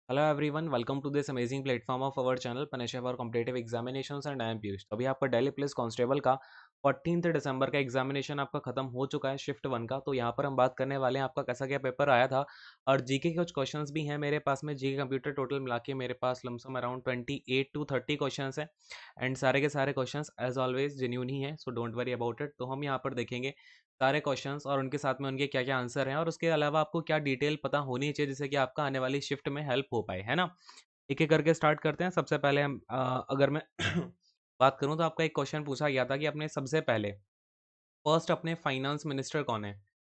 Hello everyone, welcome to this amazing platform of our channel punisher for competitive examinations and I am Piyush. तो अभी आपका Delhi police constable का 14 दिसंबर का examination आपका खत्म हो चुका है, शिफ्ट 1 का। तो यहाँ पर हम बात करने वाले हैं आपका कैसा क्या पेपर आया था, और जीके के कुछ क्वेश्चंस भी हैं मेरे पास में। जीके कंप्यूटर टोटल मिला के मेरे पास लमसम अराउंड 28 to 30 क्वेश्चंस हैं, एंड सारे के सारे क्वेश्चंस एज ऑलवेज जेन्यून ही हैं, so don't worry about it. तो हम यहाँ पर देखेंगे सारे क्वेश्चंस और उनके साथ में उनके क्या क्या आंसर हैं, और उसके अलावा आपको क्या डिटेल पता होनी चाहिए जिससे कि आपका आने वाली शिफ्ट में हेल्प हो पाए, है ना। एक एक करके स्टार्ट करते हैं। सबसे पहले हम अगर मैं बात करूं तो आपका एक क्वेश्चन पूछा गया था कि अपने सबसे पहले फर्स्ट अपने फाइनेंस मिनिस्टर कौन है।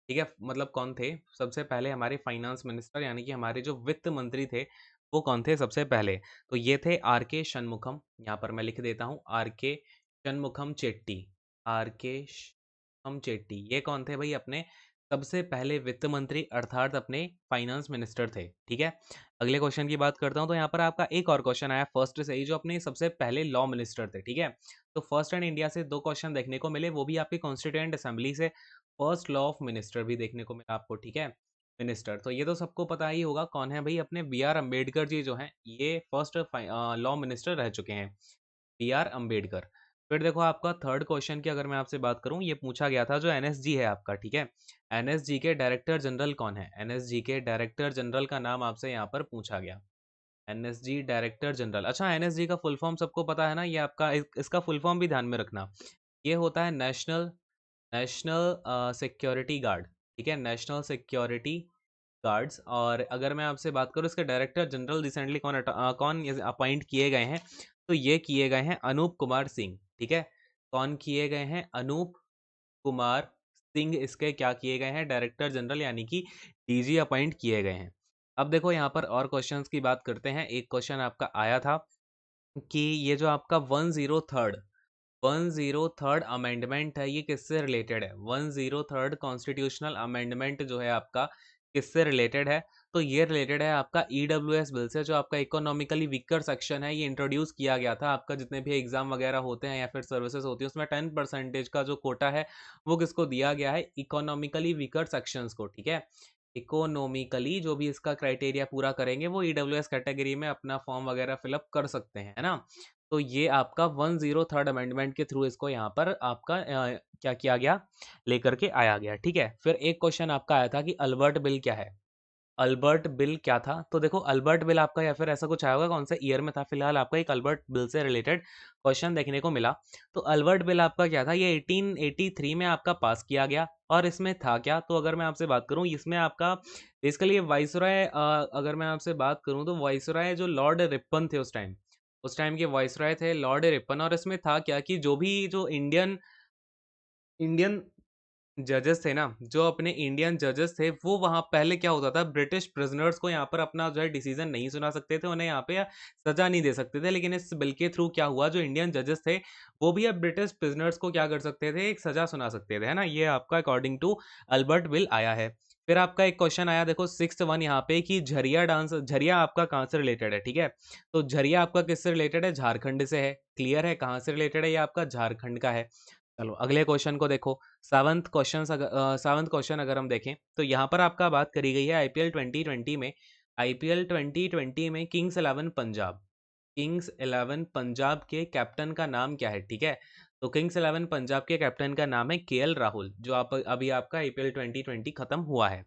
ठीक है, मतलब कौन थे सबसे पहले हमारे फाइनेंस मिनिस्टर, यानी कि हमारे जो वित्त मंत्री थे वो कौन थे सबसे पहले। तो ये थे आर के शनमुखम। यहाँ पर मैं लिख देता हूँ आर के शनमुखम चेट्टी। आर के हम चेट्टी ये कौन थे भाई, अपने सबसे पहले वित्त मंत्री अर्थात अपने फाइनेंस मिनिस्टर थे। ठीक है, अगले क्वेश्चन की बात करता हूं। तो यहाँ पर आपका एक और क्वेश्चन आया फर्स्ट से ही, जो अपने सबसे पहले लॉ मिनिस्टर थे। ठीक है, तो फर्स्ट एंड इंडिया से दो क्वेश्चन देखने को मिले, वो भी आपकी कॉन्स्टिट्यूएंट असेंबली से। फर्स्ट लॉ ऑफ मिनिस्टर भी देखने को मिला आपको। ठीक है, मिनिस्टर तो ये तो सबको पता ही होगा कौन है भाई, अपने बी आर अम्बेडकर जी जो हैं, ये फर्स्ट लॉ मिनिस्टर रह चुके हैं, बी आर अम्बेडकर। फिर देखो आपका थर्ड क्वेश्चन की अगर मैं आपसे बात करूं, ये पूछा गया था जो एनएसजी है आपका। ठीक है, एनएसजी के डायरेक्टर जनरल कौन है। एनएसजी के डायरेक्टर जनरल का नाम आपसे यहाँ पर पूछा गया, एनएसजी डायरेक्टर जनरल। अच्छा, एनएसजी का फुल फॉर्म सबको पता है ना, ये आपका इसका फुल फॉर्म भी ध्यान में रखना। ये होता है नेशनल नेशनल सिक्योरिटी गार्ड। ठीक है, नेशनल सिक्योरिटी गार्ड्स। और अगर मैं आपसे बात करूँ इसके डायरेक्टर जनरल रिसेंटली कौन अपॉइंट किए गए हैं, तो ये किए गए हैं अनूप कुमार सिंह। ठीक है, कौन किए गए हैं, अनूप कुमार सिंह इसके क्या किए गए हैं, डायरेक्टर जनरल यानी कि डीजी अपॉइंट किए गए हैं। अब देखो यहाँ पर और क्वेश्चंस की बात करते हैं। एक क्वेश्चन आपका आया था कि ये जो आपका 103rd अमेंडमेंट है, ये किससे रिलेटेड है। 103rd कॉन्स्टिट्यूशनल अमेंडमेंट जो है आपका किससे रिलेटेड है, तो ये रिलेटेड है आपका ईडब्ल्यूएस बिल से। जो आपका इकोनॉमिकली वीकर सेक्शन है, ये इंट्रोड्यूस किया गया था आपका, जितने भी एग्जाम वगैरह होते हैं या फिर सर्विसेज होती है उसमें 10% का जो कोटा है वो किसको दिया गया है, इकोनॉमिकली वीकर सेक्शंस को। ठीक है, इकोनॉमिकली जो भी इसका क्राइटेरिया पूरा करेंगे वो ईडब्ल्यूएस कैटेगरी में अपना फॉर्म वगैरह फिलअप कर सकते हैं, है ना। तो ये आपका 103rd अमेंडमेंट के थ्रू इसको यहाँ पर आपका क्या किया गया, लेकर के आया गया। ठीक है, फिर एक क्वेश्चन आपका आया था कि अल्बर्ट बिल क्या है। अल्बर्ट बिल क्या था, तो देखो अल्बर्ट बिल आपका या फिर ऐसा कुछ आया होगा कौन से ईयर में था, फिलहाल आपका एक अल्बर्ट बिल से रिलेटेड क्वेश्चन देखने को मिला। तो अल्बर्ट बिल आपका क्या था, ये 1883 में आपका पास किया गया, और इसमें था क्या, तो अगर मैं आपसे बात करूं इसमें आपका बेसिकली वाइसरॉय, अगर मैं आपसे बात करूं तो वाइसरॉय जो लॉर्ड रिपन थे उस टाइम के वाइसरॉय थे लॉर्ड रिपन। और इसमें था क्या कि जो भी जो इंडियन इंडियन जजेस थे ना, जो अपने इंडियन जजेस थे, वो वहां पहले क्या होता था, ब्रिटिश प्रिजनर्स को यहाँ पर अपना जो है डिसीजन नहीं सुना सकते थे, उन्हें यहाँ पे सजा नहीं दे सकते थे। लेकिन इस बिल के थ्रू क्या हुआ, जो इंडियन जजेस थे वो भी अब ब्रिटिश प्रिजनर्स को क्या कर सकते थे, एक सजा सुना सकते थे, है ना। ये आपका अकॉर्डिंग टू अल्बर्ट बिल आया है। फिर आपका एक क्वेश्चन आया, देखो 6th 1 यहाँ पे कि झरिया डांस, झरिया आपका कहाँ से रिलेटेड है। ठीक है, तो झरिया आपका किससे रिलेटेड है, झारखंड से है। क्लियर है, कहाँ से रिलेटेड है, ये आपका झारखंड का है। चलो अगले क्वेश्चन को देखो। सेवंथ क्वेश्चन अगर हम देखें तो यहाँ पर आपका बात करी गई है आईपीएल 2020 में। आईपीएल 2020 में किंग्स 11 पंजाब के कैप्टन का नाम क्या है। ठीक है, तो किंग्स 11 पंजाब के कैप्टन का नाम है केएल राहुल, जो आप अभी आपका आईपीएल 2020 खत्म हुआ है।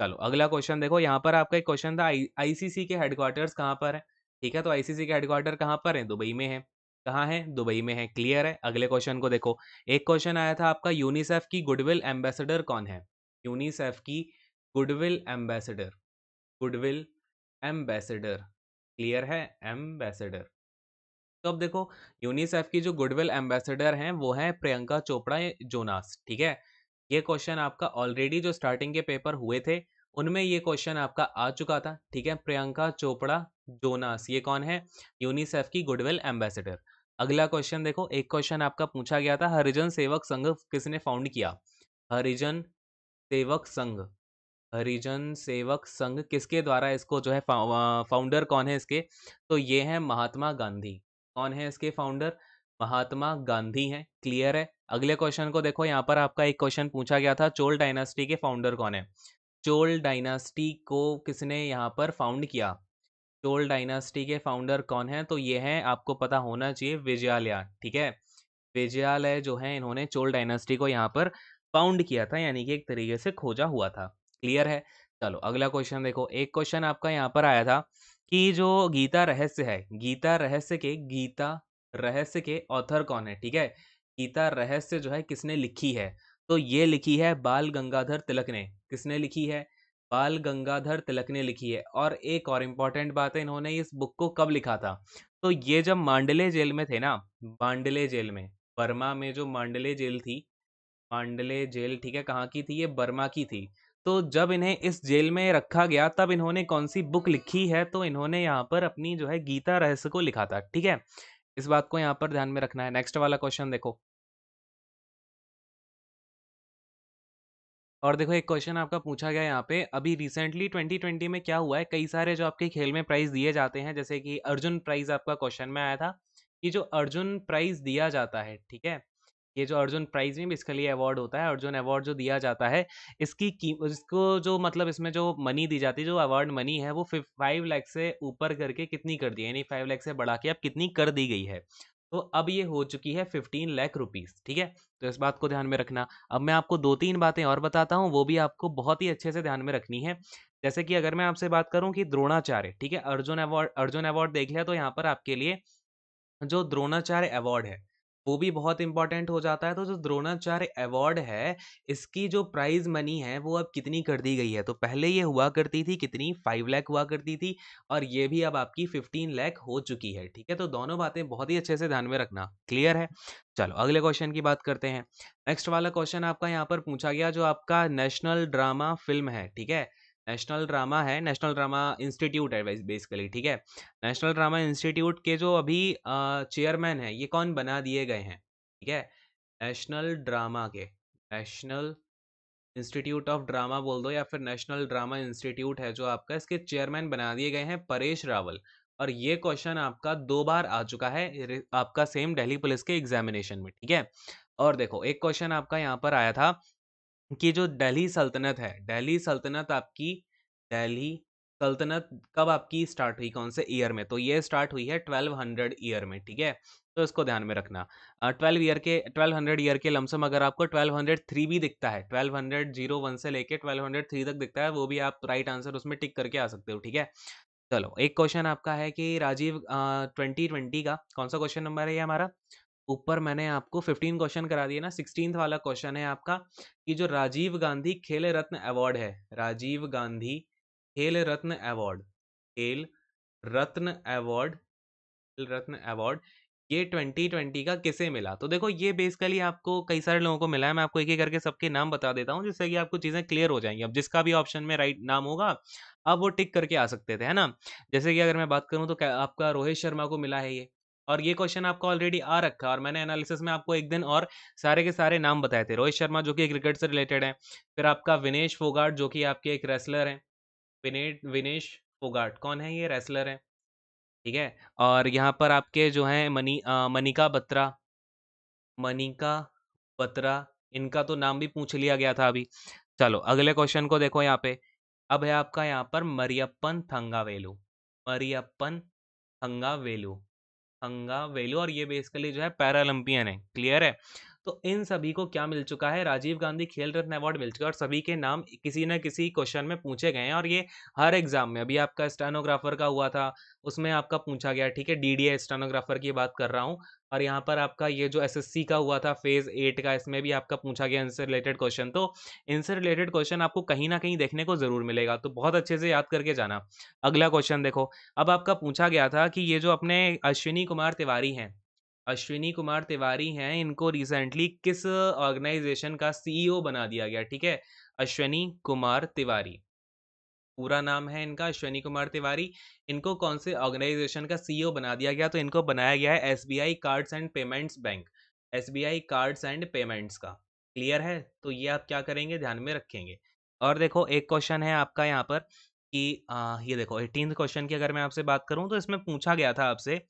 चलो अगला क्वेश्चन देखो। यहाँ पर आपका एक क्वेश्चन था आईसीसी के हेडक्वार्टर्स कहाँ पर है। ठीक है, तो आईसीसी के हेडक्वार्टर कहाँ पर है, दुबई में है। कहाँ है, दुबई में है। क्लियर है, अगले क्वेश्चन को देखो। एक क्वेश्चन आया था आपका, यूनिसेफ की गुडविल एम्बेसडर कौन है। यूनिसेफ की goodwill ambassador, goodwill ambassador, clear है, एम्बेसडर। तो अब देखो यूनिसेफ की जो गुडविल एम्बेसडर हैं वो हैं प्रियंका चोपड़ा जोनास। ठीक है, ये क्वेश्चन आपका ऑलरेडी जो स्टार्टिंग के पेपर हुए थे उनमें ये क्वेश्चन आपका आ चुका था। ठीक है, प्रियंका चोपड़ा जोनास ये कौन है, यूनिसेफ की गुडविल एम्बेसडर। अगला क्वेश्चन देखो, एक क्वेश्चन आपका पूछा गया था, हरिजन सेवक संघ किसने फाउंड किया। हरिजन सेवक संघ, हरिजन सेवक संघ किसके द्वारा इसको जो है फाउंडर कौन है इसके, तो ये है महात्मा गांधी। कौन है इसके फाउंडर, महात्मा गांधी हैं। क्लियर है, अगले क्वेश्चन को देखो। यहाँ पर आपका एक क्वेश्चन पूछा गया था, चोल डायनास्टी के फाउंडर कौन है। चोल डायनास्टी को किसने यहाँ पर फाउंड किया, चोल डायनास्टी के फाउंडर कौन है? तो ये है, आपको पता होना चाहिए, विजयालय, ठीक है। विजयालय जो है, इन्होंने चोल डायनास्टी को यहाँ पर फाउंड किया था, यानी कि एक तरीके से खोजा हुआ था। क्लियर है? चलो अगला क्वेश्चन देखो। एक क्वेश्चन आपका यहाँ पर आया था कि जो गीता रहस्य है, गीता रहस्य के ऑथर कौन है, ठीक है। गीता रहस्य जो है किसने लिखी है? तो ये लिखी है बाल गंगाधर तिलक ने। किसने लिखी है? बाल गंगाधर तिलक ने लिखी है। और एक और इम्पॉर्टेंट बात है, इन्होंने इस बुक को कब लिखा था? तो ये जब मांडले जेल में थे ना, मांडले जेल में, बर्मा में जो मांडले जेल थी, मांडले जेल, ठीक है, कहाँ की थी? ये बर्मा की थी। तो जब इन्हें इस जेल में रखा गया, तब इन्होंने कौन सी बुक लिखी है? तो इन्होंने यहाँ पर अपनी जो है गीता रहस्य को लिखा था, ठीक है। इस बात को यहाँ पर ध्यान में रखना है। नेक्स्ट वाला क्वेश्चन देखो। और देखो, एक क्वेश्चन आपका पूछा गया यहाँ पे, अभी रिसेंटली 2020 में क्या हुआ है, कई सारे जो आपके खेल में प्राइज दिए जाते हैं, जैसे कि अर्जुन प्राइज आपका क्वेश्चन में आया था कि जो अर्जुन प्राइज दिया जाता है, ठीक है, ये जो अर्जुन प्राइज में बेसिकली अवार्ड होता है, अर्जुन अवार्ड जो दिया जाता है, इसको जो मतलब इसमें जो मनी दी जाती है, जो अवार्ड मनी है, वो 5 लाख से ऊपर करके कितनी कर दी है, यानी 5 लाख से बढ़ा के अब कितनी कर दी गई है? तो अब ये हो चुकी है 15 लाख रुपीज, ठीक है। तो इस बात को ध्यान में रखना। अब मैं आपको 2-3 बातें और बताता हूँ, वो भी आपको बहुत ही अच्छे से ध्यान में रखनी है। जैसे कि अगर मैं आपसे बात करूँ कि द्रोणाचार्य, ठीक है, अर्जुन अवार्ड देख लिया, तो यहाँ पर आपके लिए जो द्रोणाचार्य अवार्ड है, वो भी बहुत इंपॉर्टेंट हो जाता है। तो जो द्रोणाचार्य अवार्ड है, इसकी जो प्राइज मनी है, वो अब कितनी कर दी गई है? तो पहले ये हुआ करती थी कितनी, 5 लाख हुआ करती थी, और ये भी अब आपकी 15 लाख हो चुकी है, ठीक है। तो दोनों बातें बहुत ही अच्छे से ध्यान में रखना। क्लियर है? चलो अगले क्वेश्चन की बात करते हैं। नेक्स्ट वाला क्वेश्चन आपका यहाँ पर पूछा गया, जो आपका नेशनल ड्रामा फिल्म है, ठीक है, नेशनल ड्रामा है, नेशनल ड्रामा इंस्टीट्यूट है बेसिकली, ठीक है। नेशनल ड्रामा इंस्टीट्यूट के जो अभी चेयरमैन हैं, ये कौन बना दिए गए हैं, ठीक है। नेशनल ड्रामा के, नेशनल इंस्टीट्यूट ऑफ ड्रामा बोल दो, या फिर नेशनल ड्रामा इंस्टीट्यूट है जो आपका, इसके चेयरमैन बना दिए गए हैं परेश रावल। और ये क्वेश्चन आपका 2 बार आ चुका है आपका सेम दिल्ली पुलिस के एग्जामिनेशन में, ठीक है। और देखो, एक क्वेश्चन आपका यहाँ पर आया था कि जो दिल्ली सल्तनत है, दिल्ली सल्तनत आपकी, दिल्ली सल्तनत कब आपकी स्टार्ट हुई, कौन से ईयर में? तो ये स्टार्ट हुई है 1200 ईयर में, ठीक है। तो इसको ध्यान में रखना। 1200 ईयर के लमसम अगर आपको 1203 भी दिखता है, 1201 से लेके 1203 तक दिखता है, वो भी आप राइट आंसर उसमें टिक करके आ सकते हो, ठीक है। चलो एक क्वेश्चन आपका है कि राजीव 2020 का कौन सा क्वेश्चन नंबर है ये हमारा? ऊपर मैंने आपको 15 क्वेश्चन करा दिए ना, 16th वाला क्वेश्चन है आपका कि जो राजीव गांधी खेल रत्न अवार्ड है, राजीव गांधी खेल रत्न अवार्ड, खेल रत्न अवार्ड, खेल रत्न अवार्ड, ये 2020 का किसे मिला? तो देखो, ये बेसिकली आपको कई सारे लोगों को मिला है। मैं आपको एक एक करके सबके नाम बता देता हूँ, जिससे कि आपको चीज़ें क्लियर हो जाएंगी। अब जिसका भी ऑप्शन में राइट नाम होगा, आप वो टिक करके आ सकते थे, है ना। जैसे कि अगर मैं बात करूँ, तो आपका रोहित शर्मा को मिला है ये, और ये क्वेश्चन आपका ऑलरेडी आ रखा है, और मैंने एनालिसिस में आपको एक दिन और सारे के सारे नाम बताए थे। रोहित शर्मा जो कि क्रिकेट से रिलेटेड है, फिर आपका विनेश फोगाट जो कि आपके एक रेसलर हैं, विनेश फोगाट कौन है? ये रेसलर है, ठीक है। और यहाँ पर आपके जो हैं मनिका बत्रा, मनिका बत्रा, इनका तो नाम भी पूछ लिया गया था अभी। चलो अगले क्वेश्चन को देखो यहाँ पे। अब है आपका यहाँ पर मरियप्पन थंगावेलु, मरियप्पन थंगावेलु, वेलू, और ये बेसिकली जो है पैरालंपियन है। क्लियर है? तो इन सभी को क्या मिल चुका है? राजीव गांधी खेल रत्न अवार्ड मिल चुका है, और सभी के नाम किसी न किसी क्वेश्चन में पूछे गए हैं, और ये हर एग्जाम में, अभी आपका स्टेनोग्राफर का हुआ था, उसमें आपका पूछा गया, ठीक है, डीडीए स्टेनोग्राफर की बात कर रहा हूँ। और यहाँ पर आपका ये जो एसएससी का हुआ था फेज 8 का, इसमें भी आपका पूछा गया इनसे रिलेटेड क्वेश्चन। तो इनसे रिलेटेड क्वेश्चन आपको कहीं ना कहीं देखने को जरूर मिलेगा, तो बहुत अच्छे से याद करके जाना। अगला क्वेश्चन देखो। अब आपका पूछा गया था कि ये जो अपने अश्विनी कुमार तिवारी हैं, अश्विनी कुमार तिवारी हैं, इनको रिसेंटली किस ऑर्गेनाइजेशन का सीईओ बना दिया गया, ठीक है। अश्विनी कुमार तिवारी, पूरा नाम है इनका अश्विनी कुमार तिवारी, इनको कौन से ऑर्गेनाइजेशन का सीईओ बना दिया गया? तो इनको बनाया गया है SBI cards and payments bank, SBI cards and payments का। क्लियर है? तो ये आप क्या करेंगे, ध्यान में रखेंगे। और देखो, एक क्वेश्चन है आपका यहाँ पर कि ये देखो 18th क्वेश्चन की अगर मैं आपसे बात करूं, तो इसमें पूछा गया था आपसे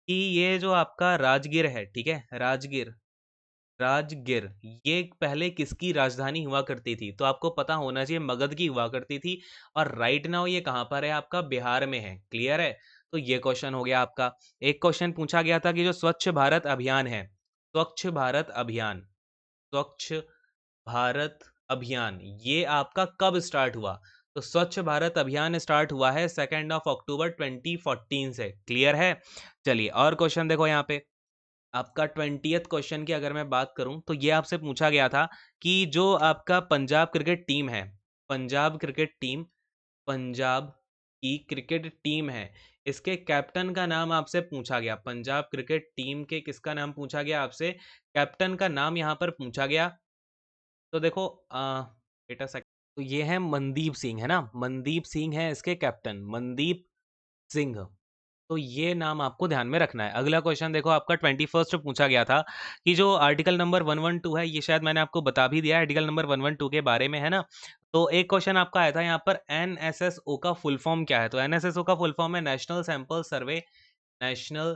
कि ये जो आपका राजगीर है, ठीक है, राजगीर, राजगिर, ये पहले किसकी राजधानी हुआ करती थी? तो आपको पता होना चाहिए मगध की हुआ करती थी और राइट नाउ ये कहाँ पर है? आपका बिहार में है। क्लियर है? तो ये क्वेश्चन हो गया आपका। एक क्वेश्चन पूछा गया था कि जो स्वच्छ भारत अभियान है, स्वच्छ भारत अभियान, स्वच्छ भारत अभियान, ये आपका कब स्टार्ट हुआ? तो स्वच्छ भारत अभियान स्टार्ट हुआ है 2 अक्टूबर 2014 से। क्लियर है? चलिए और क्वेश्चन देखो यहाँ पे। आपका 20th क्वेश्चन की अगर मैं बात करूं तो ये आपसे पूछा गया था कि जो आपका पंजाब क्रिकेट टीम है, पंजाब क्रिकेट टीम, पंजाब की क्रिकेट टीम है, इसके कैप्टन का नाम आपसे पूछा गया। पंजाब क्रिकेट टीम के किसका नाम पूछा गया आपसे? कैप्टन का नाम यहाँ पर पूछा गया। तो देखो बेटा तो ये है मनदीप सिंह, है ना? मनदीप सिंह है इसके कैप्टन, मनदीप सिंह। तो ये नाम आपको ध्यान में रखना है। अगला क्वेश्चन देखो आपका 21st पूछा गया था कि जो आर्टिकल नंबर 112 है, ये शायद मैंने आपको बता भी दिया है आर्टिकल नंबर 112 के बारे में, है ना? तो एक क्वेश्चन आपका आया था यहाँ पर, एनएसएसओ का फुल फॉर्म क्या है? तो एनएसएसओ का फुल फॉर्म है national sample survey, national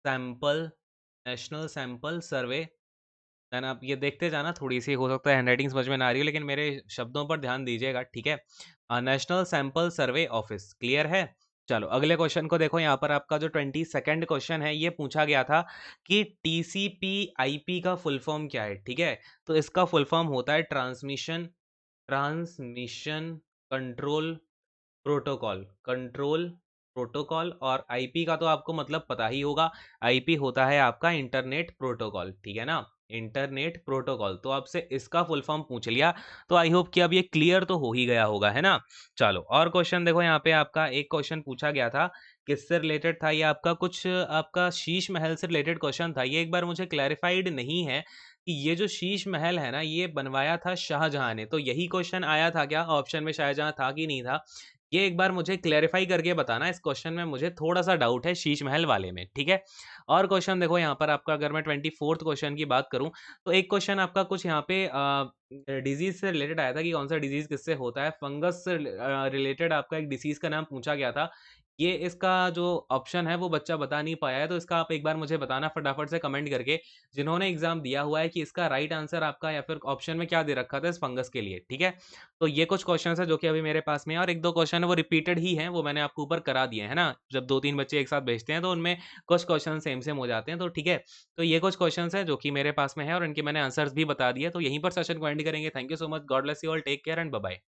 sample, national sample survey. Then आप ये देखते जाना, थोड़ी सी हो सकता है हैंडराइटिंग समझ में ना आ रही हो, लेकिन मेरे शब्दों पर ध्यान दीजिएगा, ठीक है? नेशनल सैंपल सर्वे ऑफिस। क्लियर है? चलो अगले क्वेश्चन को देखो। यहाँ पर आपका जो 22nd क्वेश्चन है, ये पूछा गया था कि टीसीपी आईपी का फुल फॉर्म क्या है? ठीक है, तो इसका फुल फॉर्म होता है transmission, transmission control protocol, control protocol. और आईपी का तो आपको मतलब पता ही होगा, आईपी होता है आपका इंटरनेट प्रोटोकॉल, ठीक है ना? Internet protocol. तो आपसे इसका फुल फॉर्म पूछ लिया, तो आई होप कि अब ये क्लियर तो हो ही गया होगा, है ना? चलो और क्वेश्चन देखो। यहाँ पे आपका एक क्वेश्चन पूछा गया था, किससे रिलेटेड था ये? आपका कुछ आपका शीश महल से रिलेटेड क्वेश्चन था। ये एक बार मुझे क्लैरिफाइड नहीं है कि ये जो शीश महल है ना, ये बनवाया था शाहजहां ने। तो यही क्वेश्चन आया था क्या ऑप्शन में, शाहजहां था कि नहीं था? ये एक बार मुझे क्लैरिफाई करके बताना। इस क्वेश्चन में मुझे थोड़ा-सा डाउट है शीश महल वाले में, ठीक है? और क्वेश्चन देखो यहाँ पर आपका, अगर मैं 24th क्वेश्चन की बात करूँ, तो एक क्वेश्चन आपका कुछ यहाँ पे डिज़ीज़ से रिलेटेड आया था कि कौन-सा डिज़ीज़ किससे होता है? फंगस से रिलेटेड आपका एक डिसीज़ का नाम पूछा गया था। ये इसका जो ऑप्शन है वो बच्चा बता नहीं पाया है, तो इसका आप एक बार मुझे बताना फटाफट से कमेंट करके, जिन्होंने एग्ज़ाम दिया हुआ है, कि इसका राइट आंसर आपका या फिर ऑप्शन में क्या दे रखा था इस फंगस के लिए, ठीक है? तो ये कुछ क्वेश्चंस हैं जो कि अभी मेरे पास में है, और 1-2 क्वेश्चन है वो रिपीटेड ही हैं, वो मैंने आपको ऊपर करा दिए हैं, है ना? जब 2-3 बच्चे एक साथ भेजते हैं तो उनमें कुछ क्वेश्चन सेम-सेम हो जाते हैं, तो ठीक है? तो ये कुछ क्वेश्चंस हैं जो कि मेरे पास में है और इनके मैंने आंसर्स भी बता दिए, तो यहीं पर सेशन को एंड करेंगे। Thank you so much, god bless you all, take care and bye bye.